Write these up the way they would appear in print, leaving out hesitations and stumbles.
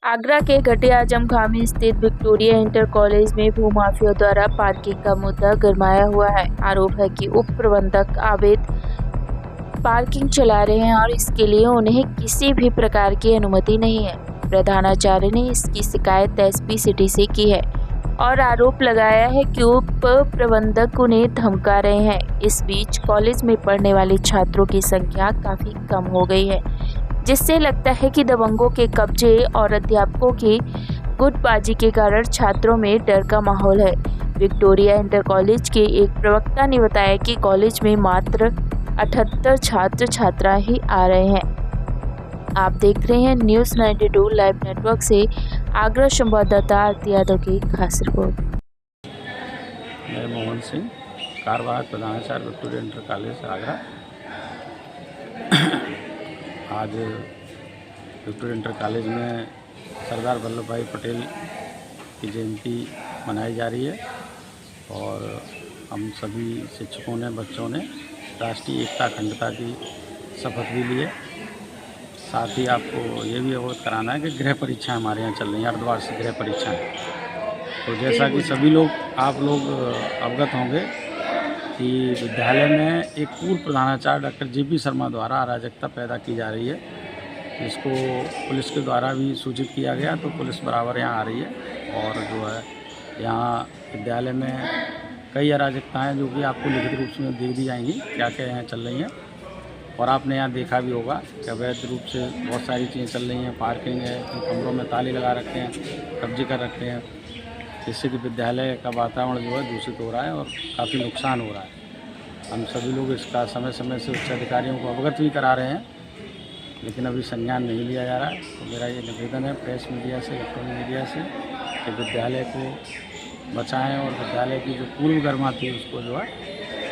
आगरा के घटिया आजम खां में स्थित विक्टोरिया इंटर कॉलेज में भूमाफियाओं द्वारा पार्किंग का मुद्दा गरमाया हुआ है। आरोप है कि उप प्रबंधक अवैध पार्किंग चला रहे हैं और इसके लिए उन्हें किसी भी प्रकार की अनुमति नहीं है। प्रधानाचार्य ने इसकी शिकायत एसपी सिटी से की है और आरोप लगाया है कि उप प्रबंधक उन्हें धमका रहे हैं। इस बीच कॉलेज में पढ़ने वाले छात्रों की संख्या काफी कम हो गई है, जिससे लगता है कि दबंगों के कब्जे और अध्यापकों की गुटबाजी के कारण छात्रों में डर का माहौल है। विक्टोरिया इंटर कॉलेज के एक प्रवक्ता ने बताया कि कॉलेज में मात्र 78 छात्र छात्रा ही आ रहे हैं। आप देख रहे हैं न्यूज़ 92 लाइव नेटवर्क से आगरा संवाददाता आरती यादव की खास रिपोर्ट। मैं मोहन सिंह, कार्यवाहक प्रधानाचार्य विक्टोरिया इंटर कॉलेज आगरा। आज विक्टोरिया इंटर कॉलेज में सरदार वल्लभ भाई पटेल की जयंती मनाई जा रही है और हम सभी शिक्षकों ने, बच्चों ने राष्ट्रीय एकता अखंडता की शपथ भी ली है। साथ ही आपको ये भी अवगत कराना है कि गृह परीक्षाएं हमारे यहाँ चल रही हैं, अर्धवार्षिक गृह परीक्षाएं। तो जैसा कि सभी लोग आप लोग अवगत होंगे कि विद्यालय में एक पूर्व प्रधानाचार्य डॉक्टर JP शर्मा द्वारा अराजकता पैदा की जा रही है, जिसको पुलिस के द्वारा भी सूचित किया गया। तो पुलिस बराबर यहाँ आ रही है और जो है यहाँ विद्यालय में कई अराजकताएँ जो कि आपको लिखित रूप में दे दी जाएंगी, क्या क्या यहाँ चल रही हैं। और आपने यहाँ देखा भी होगा कि अवैध रूप से बहुत सारी चीज़ें चल रही हैं। पार्किंग है, कमरों में ताले लगा रखे हैं, कब्जे कर रखे हैं, जिससे कि विद्यालय का वातावरण जो है दूषित हो रहा है और काफ़ी नुकसान हो रहा है। हम सभी लोग इसका समय समय से उच्च अधिकारियों को अवगत भी करा रहे हैं, लेकिन अभी संज्ञान नहीं लिया जा रहा है। तो मेरा ये निवेदन है प्रेस मीडिया से, इलेक्ट्रॉनिक मीडिया से कि विद्यालय को बचाएं और विद्यालय की जो पूर्व गरिमा थी उसको जो है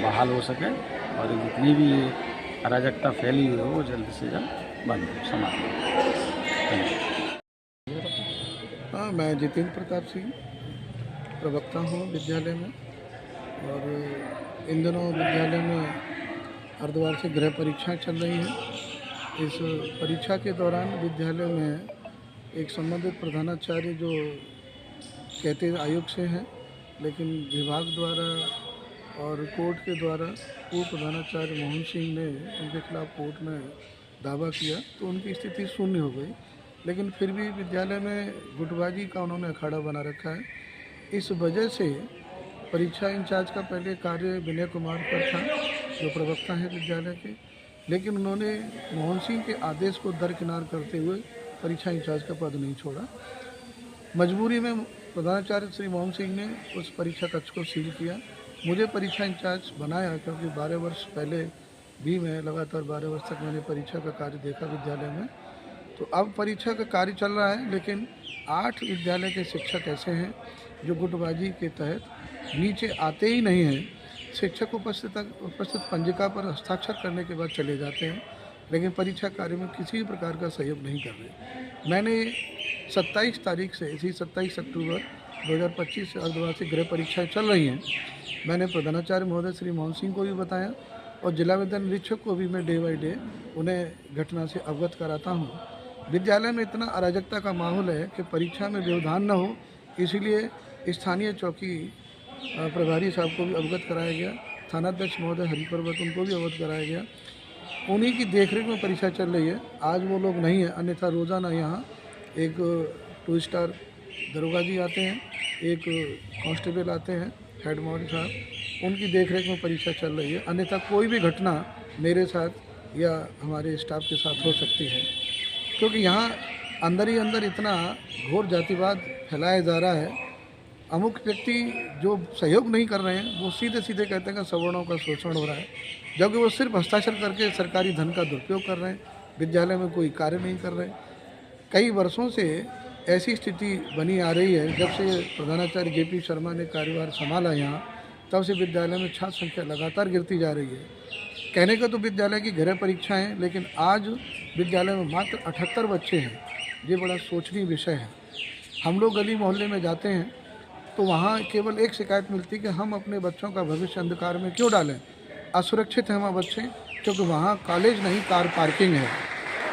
बहाल हो सके और जितनी भी अराजकता फैली हुई हो वो जल्द से जल्द बंद हो, समाप्त हो। हाँ, मैं जितेंद्र प्रताप सिंह प्रवक्ता हूँ विद्यालय में। और इन दिनों विद्यालय में अर्धवार्षिक गृह परीक्षाएं चल रही हैं। इस परीक्षा के दौरान विद्यालय में एक संबंधित प्रधानाचार्य जो कहते आयोग से हैं, लेकिन विभाग द्वारा और कोर्ट के द्वारा पूर्व प्रधानाचार्य मोहन सिंह ने उनके खिलाफ कोर्ट में दावा किया, तो उनकी स्थिति शून्य हो गई। लेकिन फिर भी विद्यालय में गुटबाजी का उन्होंने अखाड़ा बना रखा है। इस वजह से परीक्षा इंचार्ज का पहले कार्य विनय कुमार पर था, जो प्रवक्ता हैं विद्यालय के, लेकिन उन्होंने मोहन सिंह के आदेश को दरकिनार करते हुए परीक्षा इंचार्ज का पद नहीं छोड़ा। मजबूरी में प्रधानाचार्य श्री मोहन सिंह ने उस परीक्षा कक्ष को सील किया। मुझे परीक्षा इंचार्ज बनाया क्योंकि 12 वर्ष पहले भी मैं लगातार 12 वर्ष तक मैंने परीक्षा का कार्य देखा विद्यालय में। तो अब परीक्षा का कार्य चल रहा है, लेकिन 8 विद्यालय के शिक्षक ऐसे हैं जो गुटबाजी के तहत नीचे आते ही नहीं हैं। शिक्षक उपस्थित पंजिका पर हस्ताक्षर करने के बाद चले जाते हैं, लेकिन परीक्षा कार्य में किसी भी प्रकार का सहयोग नहीं कर रहे। मैंने 27 तारीख से, इसी 27 अक्टूबर 2025 से अर्धवार्षिक गृह परीक्षाएँ चल रही हैं। मैंने प्रधानाचार्य महोदय श्री मोहन सिंह को भी बताया और जिला विद्यालय निरीक्षक को भी मैं डे बाई डे उन्हें घटना से अवगत कराता हूँ। विद्यालय में इतना अराजकता का माहौल है कि परीक्षा में व्यवधान न हो, इसलिए स्थानीय चौकी प्रभारी साहब को भी अवगत कराया गया। थानाध्यक्ष महोदय हरिपर्वत, उनको भी अवगत कराया गया। उन्हीं की देखरेख में परीक्षा चल रही है। आज वो लोग नहीं हैं, अन्यथा रोज़ाना यहाँ एक 2 स्टार दरोगा जी आते हैं, एक कांस्टेबल आते हैं, हेड मॉडल साहब, उनकी देखरेख में परीक्षा चल रही है। अन्यथा कोई भी घटना मेरे साथ या हमारे स्टाफ के साथ हो सकती है, क्योंकि यहाँ अंदर ही अंदर इतना घोर जातिवाद फैलाया जा रहा है। अमुक व्यक्ति जो सहयोग नहीं कर रहे हैं वो सीधे सीधे कहते हैं कि सवर्णों का शोषण हो रहा है, जबकि वो सिर्फ हस्ताक्षर करके सरकारी धन का दुरुपयोग कर रहे हैं, विद्यालय में कोई कार्य नहीं कर रहे। कई वर्षों से ऐसी स्थिति बनी आ रही है। जब से प्रधानाचार्य JP शर्मा ने कार्यभार संभाला यहाँ, तब से विद्यालय में छात्र संख्या लगातार गिरती जा रही है। कहने का तो विद्यालय की गृह परीक्षाएं हैं, लेकिन आज विद्यालय में मात्र 78 बच्चे हैं। ये बड़ा सोचनीय विषय है। हम लोग गली मोहल्ले में जाते हैं तो वहाँ केवल एक शिकायत मिलती है कि हम अपने बच्चों का भविष्य अंधकार में क्यों डालें, असुरक्षित हैं हमारे बच्चे, क्योंकि वहाँ कॉलेज नहीं कार पार्किंग है।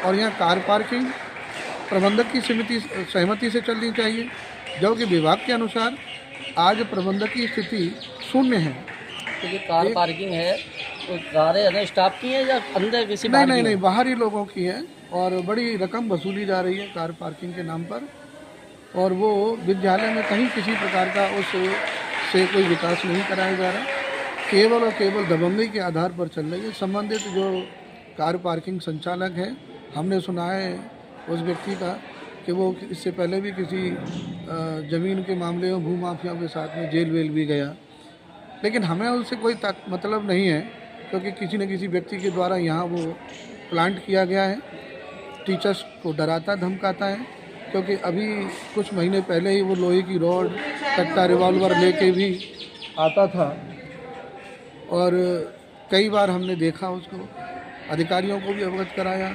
और यहाँ कार पार्किंग प्रबंधक की सहमति से चलनी चाहिए, जबकि विभाग के अनुसार आज प्रबंधक की स्थिति शून्य है। तो ये कार पार्किंग है, तो कारें अंदर स्टाफ की है या अंदर किसी नहीं, बाहरी लोगों की है और बड़ी रकम वसूली जा रही है कार पार्किंग के नाम पर, और वो विद्यालय में कहीं किसी प्रकार का उससे कोई विकास नहीं कराया जा रहा, केवल और केवल दबंगई के आधार पर चल रही है। संबंधित जो कार पार्किंग संचालक है, हमने सुना है उस व्यक्ति का कि वो इससे पहले भी किसी ज़मीन के मामले में भूमाफियाओं के साथ में जेल वेल भी गया, लेकिन हमें उससे कोई मतलब नहीं है, क्योंकि किसी न किसी व्यक्ति के द्वारा यहाँ वो प्लांट किया गया है। टीचर्स को डराता धमकाता है, क्योंकि अभी कुछ महीने पहले ही वो लोहे की रॉड, कट्टा, रिवॉल्वर लेके भी आता था, और कई बार हमने देखा उसको, अधिकारियों को भी अवगत कराया,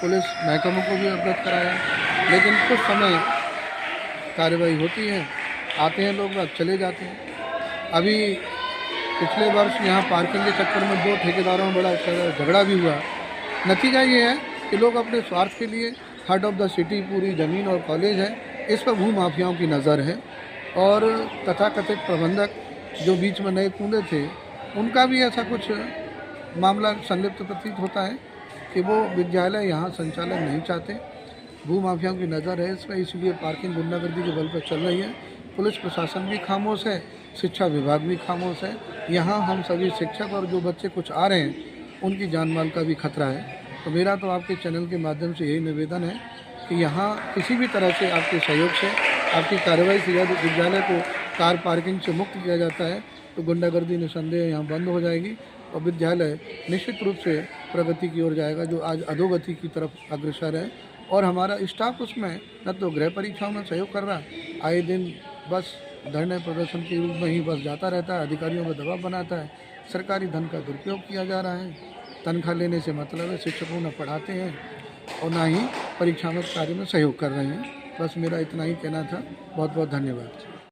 पुलिस महकमों को भी अवगत कराया, लेकिन कुछ समय कार्रवाई होती है, आते हैं लोग, अब चले जाते हैं। अभी पिछले वर्ष यहाँ पार्किंग के चक्कर में 2 ठेकेदारों में बड़ा झगड़ा भी हुआ। नतीजा ये है कि लोग अपने स्वार्थ के लिए, हार्ट ऑफ द सिटी पूरी ज़मीन और कॉलेज है, इस पर भूमाफियाओं की नज़र है, और तथाकथित प्रबंधक जो बीच में नए कूदे थे, उनका भी ऐसा कुछ मामला संलिप्त प्रतीत होता है कि वो विद्यालय यहाँ संचालन नहीं चाहते। भूमाफियाओं की नज़र है इसमें, इसलिए पार्किंग गुंडागर्दी के बल पर चल रही है। पुलिस प्रशासन भी खामोश है, शिक्षा विभाग भी खामोश है। यहाँ हम सभी शिक्षक और जो बच्चे कुछ आ रहे हैं, उनकी जान माल का भी खतरा है। तो मेरा तो आपके चैनल के माध्यम से यही निवेदन है कि यहाँ किसी भी तरह से आपके सहयोग से, आपकी कार्रवाई से यदि विद्यालय को कार पार्किंग से मुक्त किया जाता है तो गुंडागर्दी निसंदेह यहाँ बंद हो जाएगी और विद्यालय निश्चित रूप से प्रगति की ओर जाएगा, जो आज अधोगति की तरफ अग्रसर है। और हमारा स्टाफ उसमें न तो गृह परीक्षाओं में सहयोग कर रहा, आए दिन बस धरने प्रदर्शन के रूप में ही बस जाता रहता है, अधिकारियों पर दबाव बनाता है, सरकारी धन का दुरुपयोग किया जा रहा है। तनख्वाह लेने से मतलब है, शिक्षकों न पढ़ाते हैं और ना ही परीक्षा में कार्य में सहयोग कर रहे हैं। बस मेरा इतना ही कहना था। बहुत बहुत धन्यवाद।